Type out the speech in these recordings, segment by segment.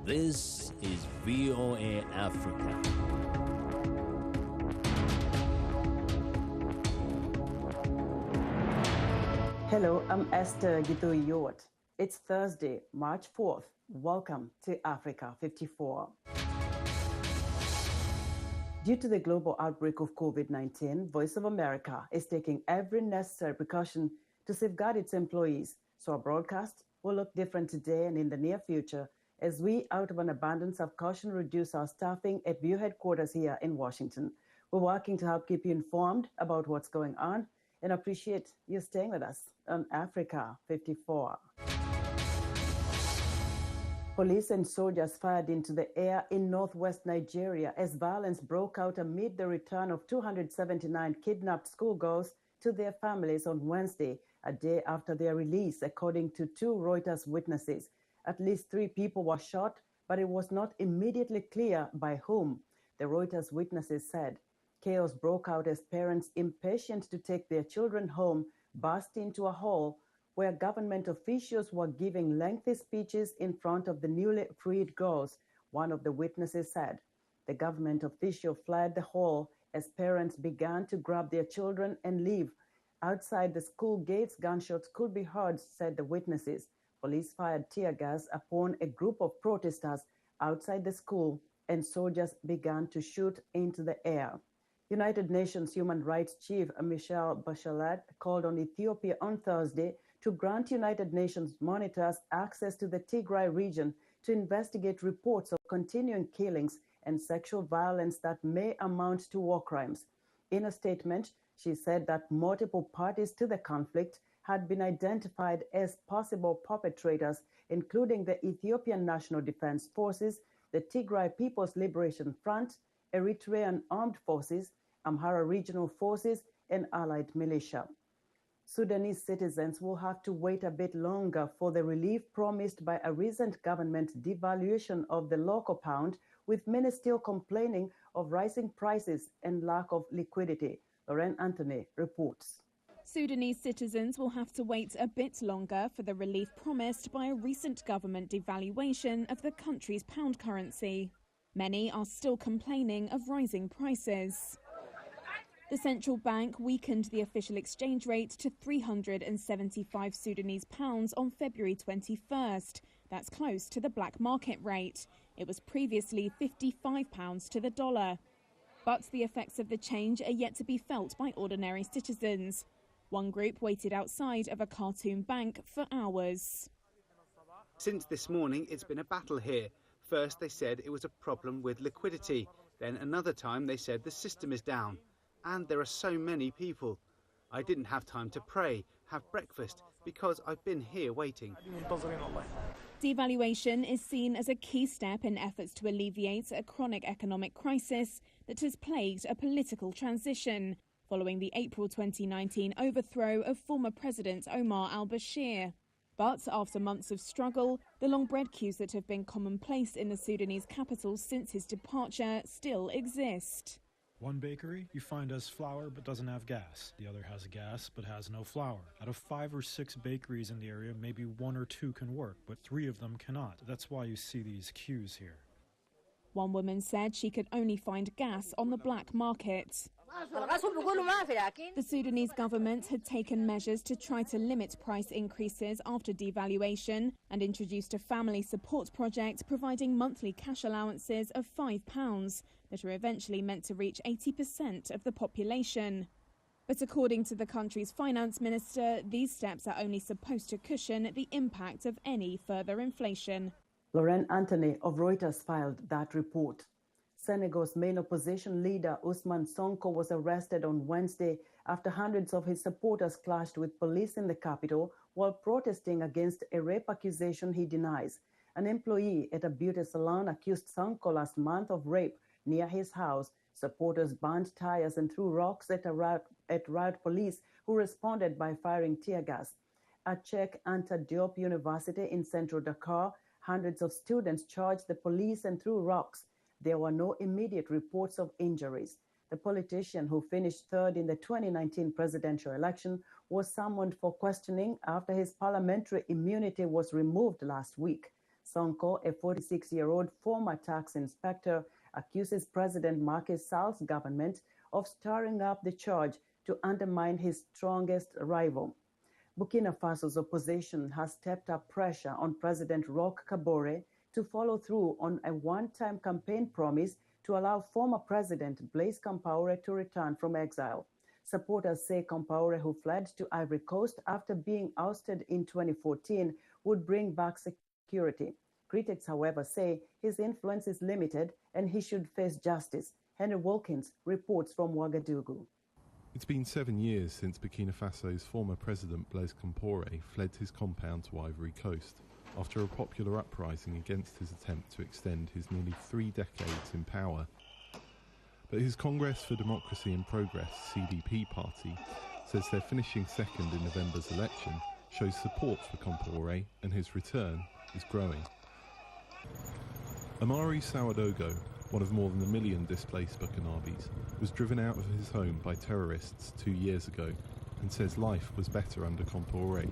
This is VOA Africa. Hello, I'm Esther Githui-Ewart. It's Thursday, March 4th. Welcome to Africa 54. Due to the global outbreak of COVID-19, Voice of America is taking every necessary precaution to safeguard its employees. So our broadcast will look different today and in the near future as we, out of an abundance of caution, reduce our staffing at Bureau headquarters here in Washington. We're working to help keep you informed about what's going on and appreciate you staying with us on Africa 54. Police and soldiers fired into the air in northwest Nigeria as violence broke out amid the return of 279 kidnapped schoolgirls to their families on Wednesday, a day after their release, according to two Reuters witnesses. At least 3 people were shot, but it was not immediately clear by whom. The Reuters witnesses said chaos broke out as parents, impatient to take their children home, burst into a hall where government officials were giving lengthy speeches in front of the newly freed girls, one of the witnesses said. The government official fled the hall as parents began to grab their children and leave. Outside the school gates, gunshots could be heard, said the witnesses. Police fired tear gas upon a group of protesters outside the school, and soldiers began to shoot into the air. United Nations Human Rights Chief Michelle Bachelet called on Ethiopia on Thursday to grant United Nations monitors access to the Tigray region to investigate reports of continuing killings and sexual violence that may amount to war crimes. In a statement, she said that multiple parties to the conflict had been identified as possible perpetrators, including the Ethiopian National Defense Forces, the Tigray People's Liberation Front, Eritrean Armed Forces, Amhara Regional Forces, and allied militia. Sudanese citizens will have to wait a bit longer for the relief promised by a recent government devaluation of the local pound, with many still complaining of rising prices and lack of liquidity. Lauren Anthony reports. Sudanese citizens will have to wait a bit longer for the relief promised by a recent government devaluation of the country's pound currency. Many are still complaining of rising prices. The central bank weakened the official exchange rate to 375 Sudanese pounds on February 21st. That's close to the black market rate. It was previously 55 pounds to the dollar. But the effects of the change are yet to be felt by ordinary citizens. One group waited outside of a Khartoum bank for hours. Since this morning, it's been a battle here. First, they said it was a problem with liquidity. Then another time, they said the system is down. And there are so many people. I didn't have time to pray, have breakfast, because I've been here waiting. Devaluation is seen as a key step in efforts to alleviate a chronic economic crisis that has plagued a political transition, following the April 2019 overthrow of former President Omar al-Bashir. But after months of struggle, the long bread queues that have been commonplace in the Sudanese capital since his departure still exist. One bakery you find has flour but doesn't have gas. The other has gas but has no flour. Out of 5 or 6 bakeries in the area, maybe 1 or 2 can work, but 3 of them cannot. That's why you see these queues here. One woman said she could only find gas on the black market. The Sudanese government had taken measures to try to limit price increases after devaluation and introduced a family support project providing monthly cash allowances of £5 that are eventually meant to reach 80% of the population. But according to the country's finance minister, these steps are only supposed to cushion the impact of any further inflation. Lauren Anthony of Reuters filed that report. Senegal's main opposition leader, Huseman, was arrested on Wednesday after hundreds of his supporters clashed with police in the capital while protesting against a rape accusation he denies. An employee at a beauty salon accused Sonko last month of rape near his house. Supporters burned tires and threw rocks at riot police, who responded by firing tear gas. At Cheikh Anta Diop University in central Dakar, hundreds of students charged the police and threw rocks. There were no immediate reports of injuries. The politician, who finished third in the 2019 presidential election, was summoned for questioning after his parliamentary immunity was removed last week. Sonko, a 46-year-old former tax inspector, accuses President Macky Sall's government of stirring up the charge to undermine his strongest rival. Burkina Faso's opposition has stepped up pressure on President Roch Kabore to follow through on a one-time campaign promise to allow former President Blaise Compaoré to return from exile. Supporters say Compaoré, who fled to Ivory Coast after being ousted in 2014, would bring back security. Critics, however, say his influence is limited and he should face justice. Henry Wilkins reports from Ouagadougou. It's been 7 years since Burkina Faso's former president Blaise Compaoré fled his compound to Ivory Coast after a popular uprising against his attempt to extend his nearly 3 decades in power. But his Congress for Democracy and Progress, CDP party, says they're finishing second in November's election, shows support for Compaoré and his return is growing. Amari Sawadogo, one of more than 1 million displaced Burkinabes, was driven out of his home by terrorists 2 years ago and says life was better under Compaoré.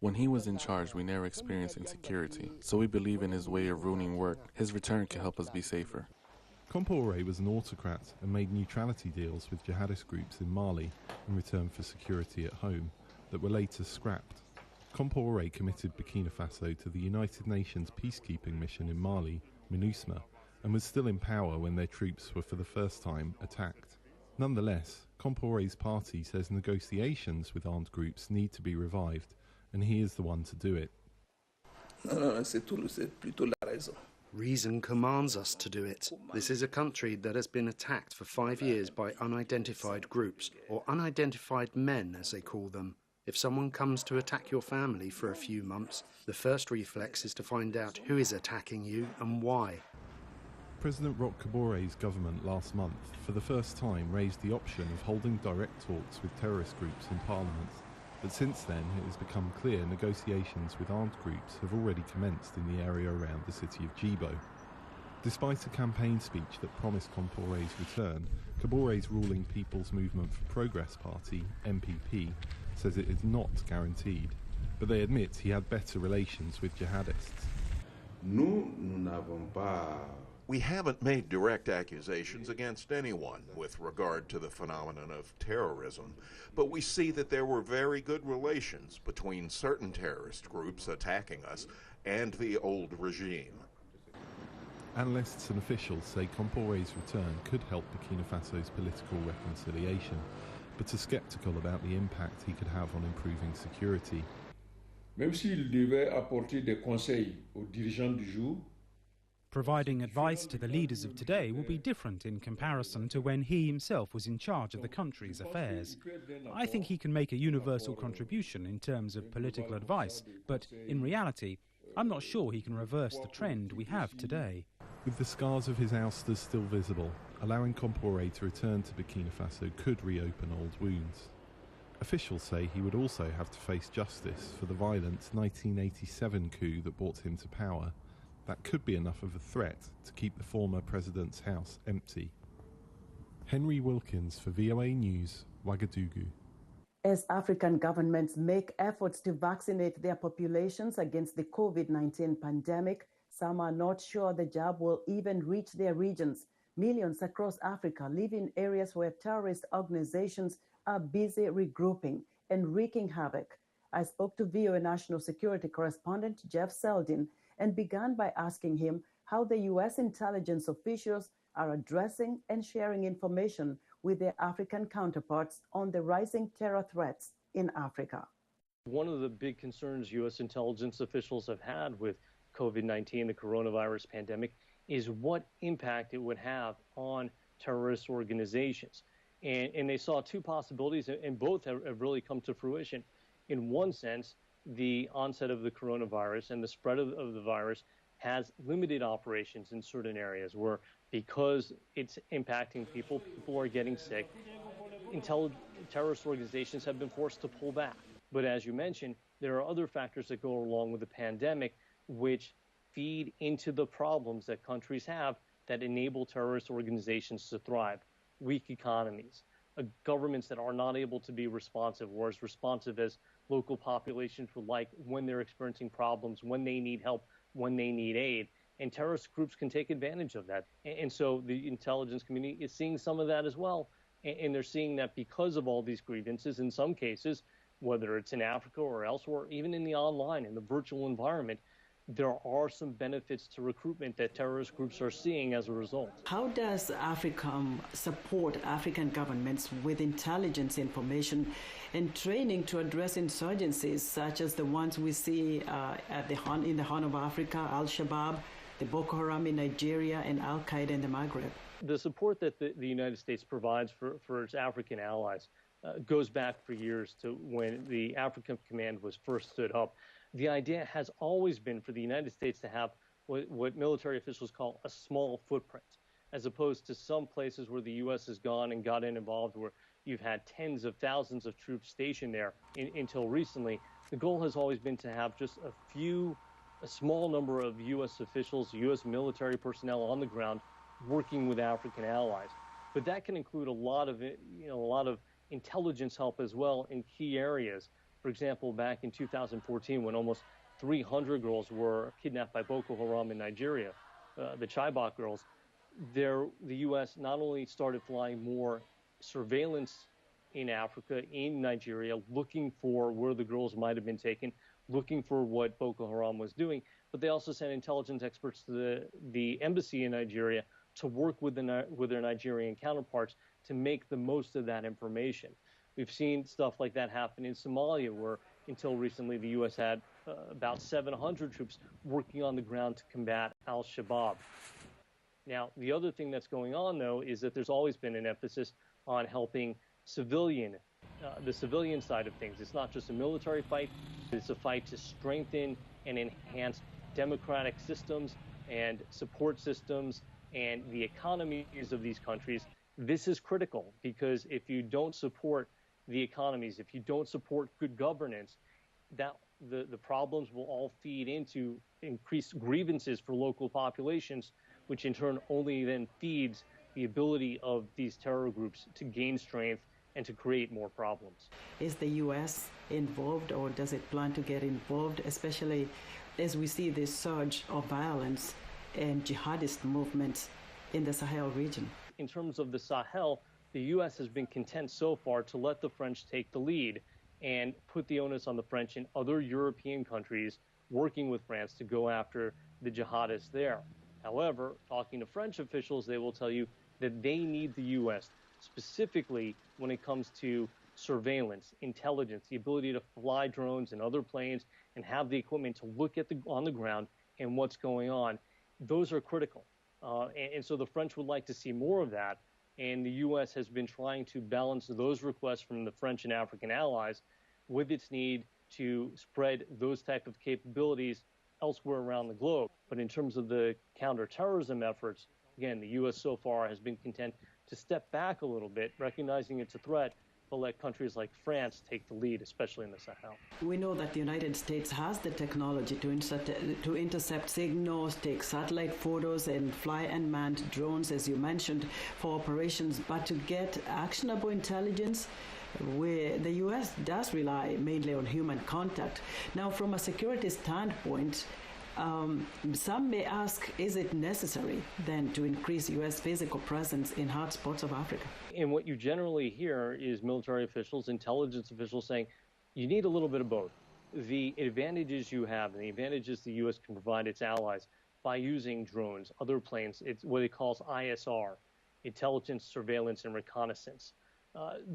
When he was in charge, we never experienced insecurity, so we believe in his way of ruling work. His return can help us be safer. Compaoré was an autocrat and made neutrality deals with jihadist groups in Mali in return for security at home that were later scrapped. Compaoré committed Burkina Faso to the United Nations peacekeeping mission in Mali, MINUSMA, and was still in power when their troops were for the first time attacked. Nonetheless, Compaoré's party says negotiations with armed groups need to be revived, and he is the one to do it. Reason commands us to do it. This is a country that has been attacked for 5 years by unidentified groups, or unidentified men as they call them. If someone comes to attack your family for a few months, the first reflex is to find out who is attacking you and why. President Roch Kabore's government last month, for the first time, raised the option of holding direct talks with terrorist groups in Parliament. But since then, it has become clear negotiations with armed groups have already commenced in the area around the city of Djibo. Despite a campaign speech that promised Compaoré's return, Kabore's ruling People's Movement for Progress Party, MPP, says it is not guaranteed, but they admit he had better relations with jihadists. We haven't made direct accusations against anyone with regard to the phenomenon of terrorism, but we see that there were very good relations between certain terrorist groups attacking us and the old regime. Analysts and officials say Compaoré's return could help Burkina Faso's political reconciliation, but are sceptical about the impact he could have on improving security. Même s'il devait apporter des conseils aux dirigeants du jour, providing advice to the leaders of today will be different in comparison to when he himself was in charge of the country's affairs. I think he can make a universal contribution in terms of political advice, but in reality, I'm not sure he can reverse the trend we have today. With the scars of his ousters still visible, allowing Compaoré to return to Burkina Faso could reopen old wounds. Officials say he would also have to face justice for the violent 1987 coup that brought him to power. That could be enough of a threat to keep the former president's house empty. Henry Wilkins for VOA News, Ouagadougou. As African governments make efforts to vaccinate their populations against the COVID-19 pandemic, some are not sure the jab will even reach their regions. Millions across Africa live in areas where terrorist organizations are busy regrouping and wreaking havoc. I spoke to VOA national security correspondent Jeff Seldin and began by asking him how the U.S. intelligence officials are addressing and sharing information with their African counterparts on the rising terror threats in Africa. One of the big concerns U.S. intelligence officials have had with COVID-19, the coronavirus pandemic, is what impact it would have on terrorist organizations. And they saw two possibilities, and both have really come to fruition. In one sense, the onset of the coronavirus and the spread of the virus has limited operations in certain areas where, because it's impacting people are getting sick. Terrorist organizations have been forced to pull back. But as you mentioned, there are other factors that go along with the pandemic which feed into the problems that countries have that enable terrorist organizations to thrive. Weak economies, governments that are not able to be responsive or as responsive as local populations would like when they're experiencing problems, when they need help, when they need aid. And terrorist groups can take advantage of that. And so the intelligence community is seeing some of that as well. And they're seeing that because of all these grievances, in some cases, whether it's in Africa or elsewhere, even in the online, in the virtual environment, there are some benefits to recruitment that terrorist groups are seeing as a result. How does AFRICOM support African governments with intelligence information and training to address insurgencies such as the ones we see in the Horn of Africa, Al-Shabaab, the Boko Haram in Nigeria, and Al-Qaeda in the Maghreb? The support that the United States provides for its African allies goes back for years to when the African Command was first stood up. The idea has always been for the United States to have what military officials call a small footprint, as opposed to some places where the U.S. has gone and gotten involved where you've had tens of thousands of troops stationed there until recently. The goal has always been to have just a small number of U.S. officials, U.S. military personnel on the ground working with African allies. But that can include a lot of intelligence help as well in key areas. For example, back in 2014, when almost 300 girls were kidnapped by Boko Haram in Nigeria, the Chibok girls, the U.S. not only started flying more surveillance in Africa, in Nigeria, looking for where the girls might have been taken, looking for what Boko Haram was doing, but they also sent intelligence experts to the embassy in Nigeria to work with their Nigerian counterparts to make the most of that information. We've seen stuff like that happen in Somalia, where until recently the U.S. had about 700 troops working on the ground to combat al-Shabaab. Now, the other thing that's going on, though, is that there's always been an emphasis on helping the civilian side of things. It's not just a military fight, it's a fight to strengthen and enhance democratic systems and support systems and the economies of these countries. This is critical because if you don't support the economies, if you don't support good governance, that the problems will all feed into increased grievances for local populations, which in turn only then feeds the ability of these terror groups to gain strength and to create more problems. Is the U.S. involved, or does it plan to get involved, especially as we see this surge of violence and jihadist movements in the Sahel region? In terms of the Sahel, the U.S. has been content so far to let the French take the lead and put the onus on the French and other European countries working with France to go after the jihadists there. However, talking to French officials, they will tell you that they need the U.S. specifically when it comes to surveillance, intelligence, the ability to fly drones and other planes and have the equipment to look at on the ground and what's going on. Those are critical. And so the French would like to see more of that. And the U.S. has been trying to balance those requests from the French and African allies with its need to spread those type of capabilities elsewhere around the globe. But in terms of the counterterrorism efforts, again, the U.S. so far has been content to step back a little bit, recognizing it's a threat, but let countries like France take the lead, especially in the Sahel. We know that the United States has the technology to intercept signals, take satellite photos, and fly unmanned drones, as you mentioned, for operations. But to get actionable intelligence, the U.S. does rely mainly on human contact. Now, from a security standpoint, some may ask, is it necessary then to increase U.S. physical presence in hotspots of Africa? And what you generally hear is military officials, intelligence officials saying, you need a little bit of both. The advantages you have and the advantages the U.S. can provide its allies by using drones, other planes, it's what it calls ISR, intelligence, surveillance, and reconnaissance.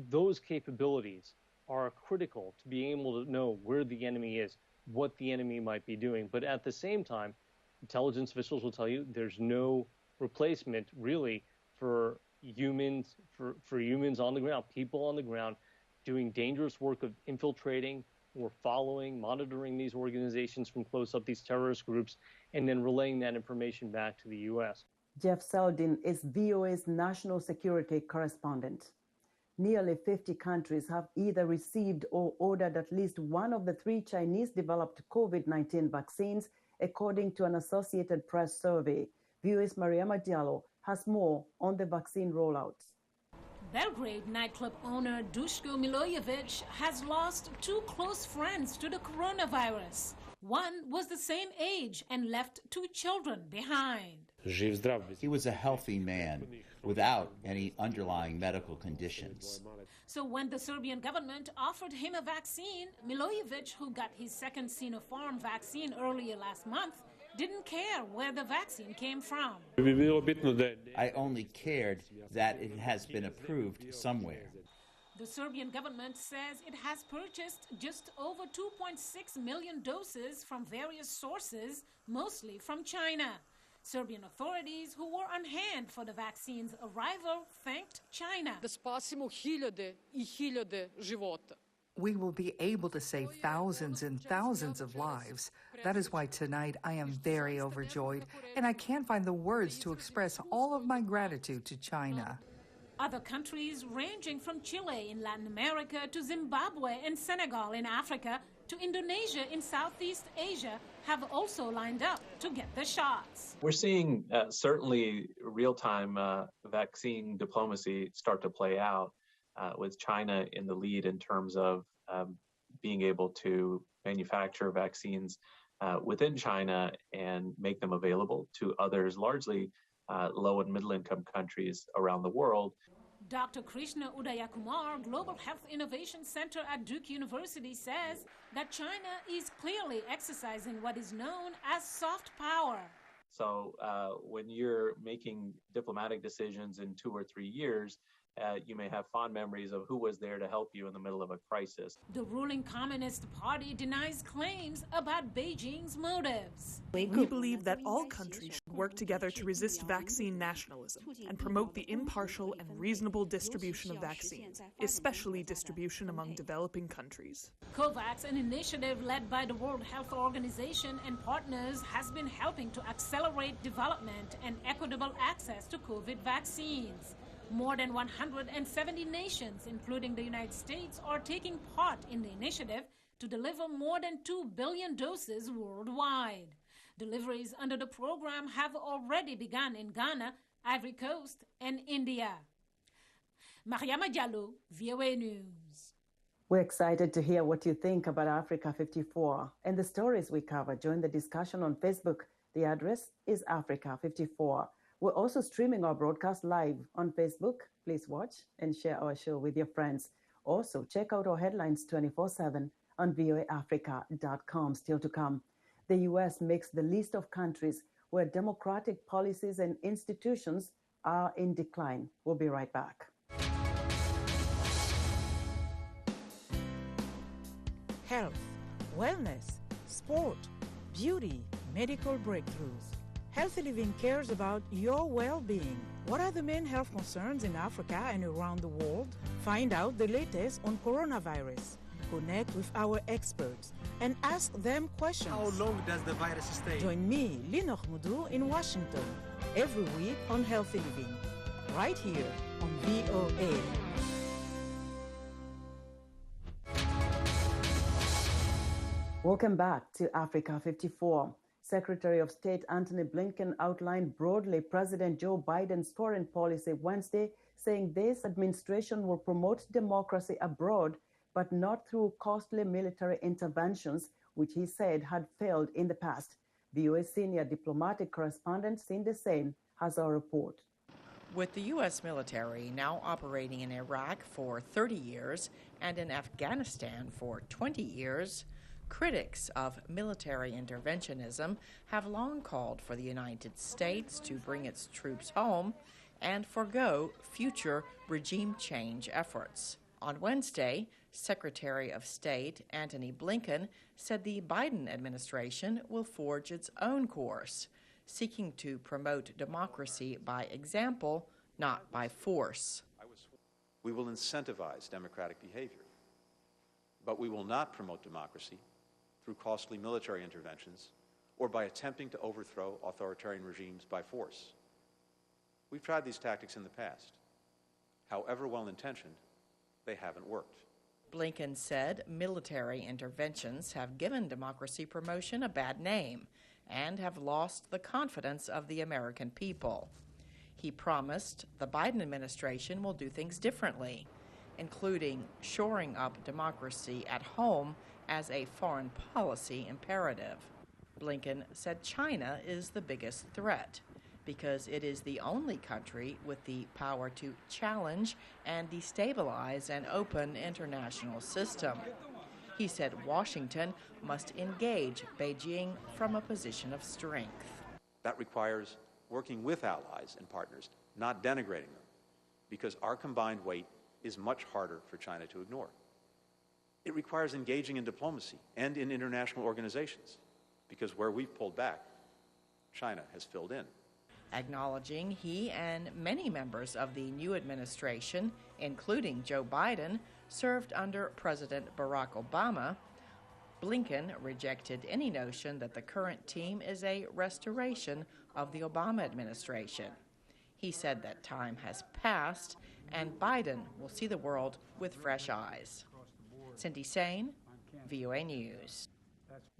Those capabilities are critical to being able to know where the enemy is, what the enemy might be doing. But at the same time, intelligence officials will tell you there's no replacement really for humans, for humans on the ground, people on the ground doing dangerous work of infiltrating or following, monitoring these organizations from close up, these terrorist groups, and then relaying that information back to the U.S. Jeff Seldin is VOA's national security correspondent. Nearly 50 countries have either received or ordered at least one of the 3 Chinese-developed COVID-19 vaccines, according to an Associated Press survey. VOA's Mariama Diallo has more on the vaccine rollouts. Belgrade nightclub owner Duško Milojević has lost two close friends to the coronavirus. One was the same age and left two children behind. He was a healthy man without any underlying medical conditions. So when the Serbian government offered him a vaccine, Milojević, who got his second Sinopharm vaccine earlier last month, didn't care where the vaccine came from. I only cared that it has been approved somewhere. The Serbian government says it has purchased just over 2.6 million doses from various sources, mostly from China. Serbian authorities who were on hand for the vaccine's arrival thanked China. We will be able to save thousands and thousands of lives. That is why tonight I am very overjoyed, and I can't find the words to express all of my gratitude to China. Other countries ranging from Chile in Latin America to Zimbabwe and Senegal in Africa to Indonesia in Southeast Asia have also lined up to get the shots. We're seeing certainly real-time vaccine diplomacy start to play out with China in the lead in terms of being able to manufacture vaccines within China and make them available to others, largely low and middle income countries around the world. Dr. Krishna Udayakumar, Global Health Innovation Center at Duke University, says that China is clearly exercising what is known as soft power. So when you're making diplomatic decisions in 2 or 3 years, you may have fond memories of who was there to help you in the middle of a crisis. The ruling Communist Party denies claims about Beijing's motives. We believe that all countries should work together to resist vaccine nationalism and promote the impartial and reasonable distribution of vaccines, especially distribution among developing countries. COVAX, an initiative led by the World Health Organization and partners, has been helping to accelerate development and equitable access to COVID vaccines. More than 170 nations, including the United States, are taking part in the initiative to deliver more than 2 billion doses worldwide. Deliveries under the program have already begun in Ghana, Ivory Coast, and India. Mariama Diallo, VOA News. We're excited to hear what you think about Africa 54 and the stories we cover. Join the discussion on Facebook. The address is Africa 54. We're also streaming our broadcast live on Facebook. Please watch and share our show with your friends. Also, check out our headlines 24/7 on voaafrica.com. Still to come, the U.S. makes the list of countries where democratic policies and institutions are in decline. We'll be right back. Health, wellness, sport, beauty, medical breakthroughs. Healthy Living cares about your well-being. What are the main health concerns in Africa and around the world? Find out the latest on coronavirus. Connect with our experts and ask them questions. How long does the virus stay? Join me, Linoch Mudu, in Washington, every week on Healthy Living, right here on VOA. Welcome back to Africa 54. Secretary of State Antony Blinken outlined broadly President Joe Biden's foreign policy Wednesday, saying this administration will promote democracy abroad, but not through costly military interventions, which he said had failed in the past. VOA senior diplomatic correspondent Cindy Sain has our report. With the U.S. military now operating in Iraq for 30 years and in Afghanistan for 20 years, critics of military interventionism have long called for the United States to bring its troops home and forgo future regime change efforts. On Wednesday, Secretary of State Antony Blinken said the Biden administration will forge its own course, seeking to promote democracy by example, not by force. We will incentivize democratic behavior, but we will not promote democracy through costly military interventions or by attempting to overthrow authoritarian regimes by force. We've tried these tactics in the past. However well-intentioned, they haven't worked. Blinken said military interventions have given democracy promotion a bad name and have lost the confidence of the American people. He promised the Biden administration will do things differently, including shoring up democracy at home as a foreign policy imperative. Blinken said China is the biggest threat because it is the only country with the power to challenge and destabilize an open international system. He said Washington must engage Beijing from a position of strength. That requires working with allies and partners, not denigrating them, because our combined weight is much harder for China to ignore. It requires engaging in diplomacy and in international organizations, because where we've pulled back, China has filled in. Acknowledging he and many members of the new administration, including Joe Biden, served under President Barack Obama, Blinken rejected any notion that the current team is a restoration of the Obama administration. He said that time has passed and Biden will see the world with fresh eyes. Cindy Sain, VOA News.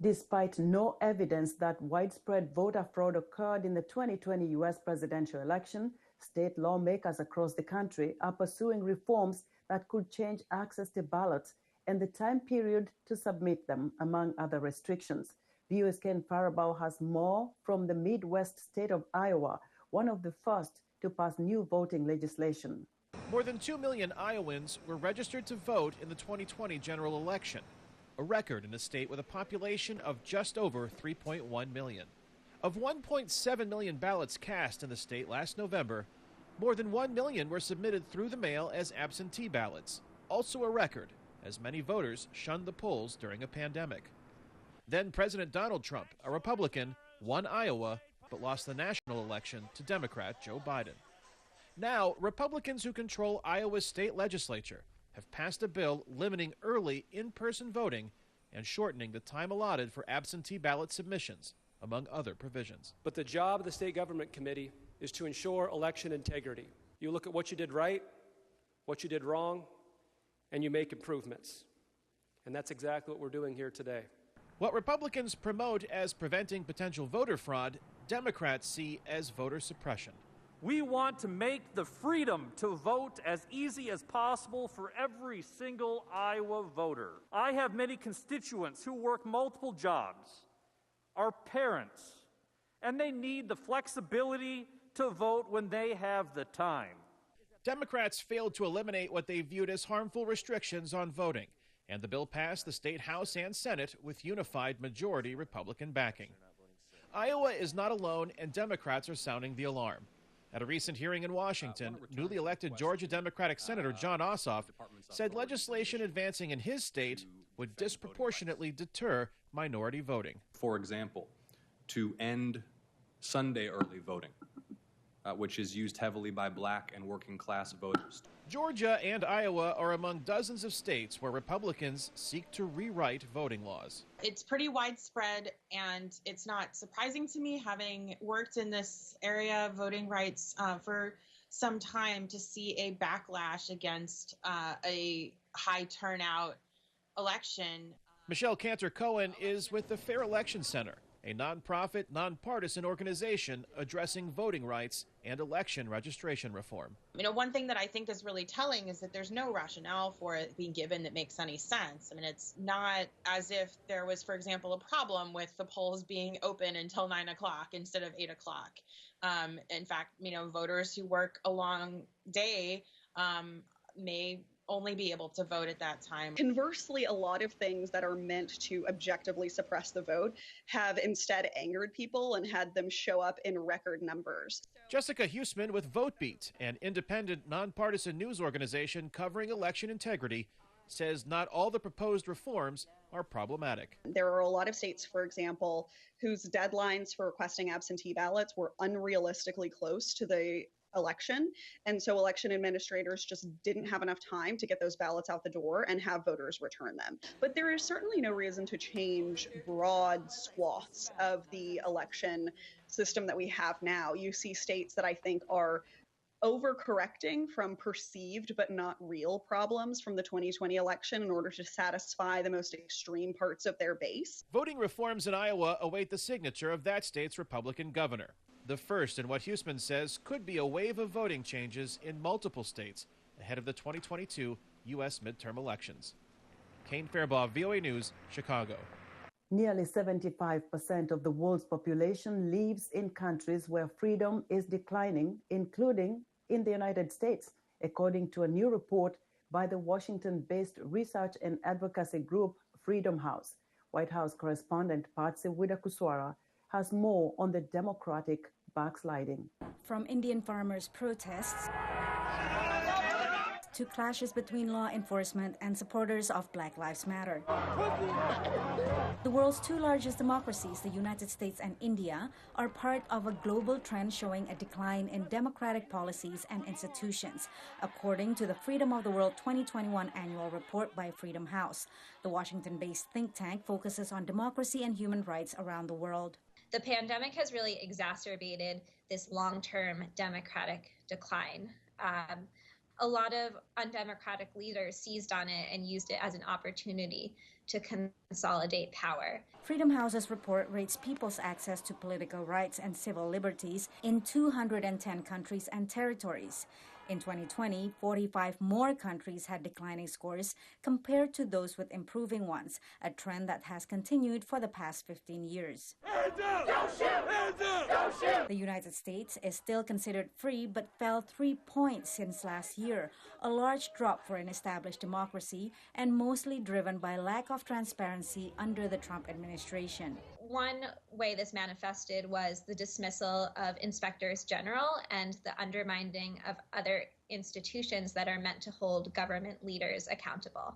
Despite no evidence that widespread voter fraud occurred in the 2020 U.S. presidential election, state lawmakers across the country are pursuing reforms that could change access to ballots and the time period to submit them, among other restrictions. VOA's Ken Faribault has more from the Midwest state of Iowa, one of the first to pass new voting legislation. More than 2 million Iowans were registered to vote in the 2020 general election, a record in a state with a population of just over 3.1 million. Of 1.7 million ballots cast in the state last November, more than 1 million were submitted through the mail as absentee ballots, also a record, as many voters shunned the polls during a pandemic. Then President Donald Trump, a Republican, won Iowa but lost the national election to Democrat Joe Biden. Now, Republicans who control Iowa's state legislature have passed a bill limiting early in-person voting and shortening the time allotted for absentee ballot submissions, among other provisions. But the job of the State Government Committee is to ensure election integrity. You look at what you did right, what you did wrong, and you make improvements. And that's exactly what we're doing here today. What Republicans promote as preventing potential voter fraud, Democrats see as voter suppression. We want to make the freedom to vote as easy as possible for every single Iowa voter. I have many constituents who work multiple jobs, are parents, and they need the flexibility to vote when they have the time. Democrats failed to eliminate what they viewed as harmful restrictions on voting, and the bill passed the state House and Senate with unified majority Republican backing. Iowa is not alone, and Democrats are sounding the alarm. At a recent hearing in Washington, newly elected Georgia Democratic Senator John Ossoff said legislation advancing in his state would disproportionately deter minority voting. For example, to end Sunday early voting, which is used heavily by black and working class voters. Georgia and Iowa are among dozens of states where Republicans seek to rewrite voting laws. It's pretty widespread, and it's not surprising to me, having worked in this area of voting rights for some time, to see a backlash against a high turnout election. Michelle Cantor-Cohen is with the Fair Election Center, a nonprofit, nonpartisan organization addressing voting rights and election registration reform. You know, one thing that I think is really telling is that there's no rationale for it being given that makes any sense. I mean, it's not as if there was, for example, a problem with the polls being open until 9 o'clock instead of 8 o'clock. In fact, you know, voters who work a long day may only be able to vote at that time. Conversely, a lot of things that are meant to objectively suppress the vote have instead angered people and had them show up in record numbers. Jessica Huseman with VoteBeat, an independent, nonpartisan news organization covering election integrity, says not all the proposed reforms are problematic. There are a lot of states, for example, whose deadlines for requesting absentee ballots were unrealistically close to the election. And so election administrators just didn't have enough time to get those ballots out the door and have voters return them. But there is certainly no reason to change broad swaths of the election system that we have now. You see states that I think are overcorrecting from perceived but not real problems from the 2020 election in order to satisfy the most extreme parts of their base. Voting reforms in Iowa await the signature of that state's Republican governor. the first in what Huseman says could be a wave of voting changes in multiple states ahead of the 2022 U.S. midterm elections. Kane Fairbaugh, VOA News, Chicago. Nearly 75% of the world's population lives in countries where freedom is declining, including in the United States, according to a new report by the Washington-based research and advocacy group Freedom House. White House correspondent Patsy Widakuswara has more on the democratic backsliding. From Indian farmers' protests to clashes between law enforcement and supporters of Black Lives Matter. The world's two largest democracies, the United States and India, are part of a global trend showing a decline in democratic policies and institutions, according to the Freedom of the World 2021 annual report by Freedom House. The Washington-based think tank focuses on democracy and human rights around the world. The pandemic has really exacerbated this long-term democratic decline. A lot of undemocratic leaders seized on it and used it as an opportunity to consolidate power. Freedom House's report rates people's access to political rights and civil liberties in 210 countries and territories. In 2020, 45 more countries had declining scores compared to those with improving ones, a trend that has continued for the past 15 years. Hands up! Don't shoot! Hands up! Don't shoot! The United States is still considered free but fell 3 points since last year, a large drop for an established democracy and mostly driven by lack of transparency under the Trump administration. One way this manifested was the dismissal of inspectors general and the undermining of other institutions that are meant to hold government leaders accountable.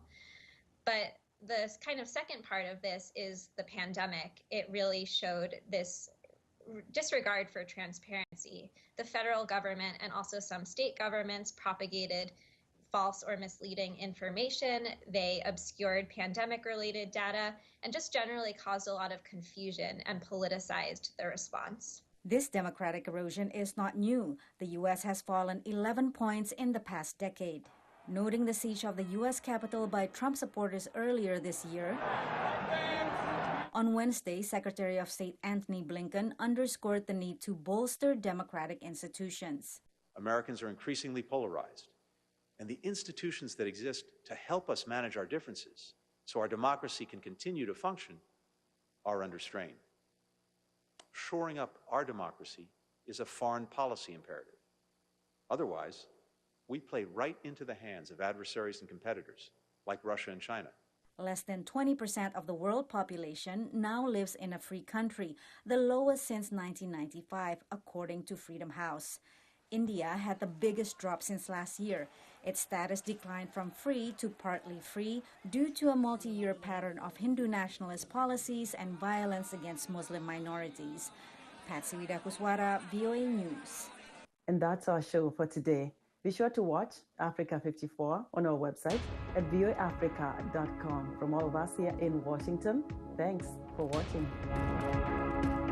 But the kind of second part of this is the pandemic. It really showed this disregard for transparency. The federal government and also some state governments propagated false or misleading information. They obscured pandemic-related data and just generally caused a lot of confusion and politicized the response. This democratic erosion is not new. The U.S. has fallen 11 points in the past decade. Noting the siege of the U.S. Capitol by Trump supporters earlier this year, on Wednesday, Secretary of State Antony Blinken underscored the need to bolster democratic institutions. Americans are increasingly polarized, and the institutions that exist to help us manage our differences so our democracy can continue to function are under strain. Shoring up our democracy is a foreign policy imperative. Otherwise, we play right into the hands of adversaries and competitors like Russia and China. Less than 20% of the world population now lives in a free country, the lowest since 1995, according to Freedom House. India had the biggest drop since last year. Its status declined from free to partly free due to a multi-year pattern of Hindu nationalist policies and violence against Muslim minorities. Patsy Widakuswara, VOA News. And that's our show for today. Be sure to watch Africa 54 on our website at voaafrica.com. From all of us here in Washington, thanks for watching.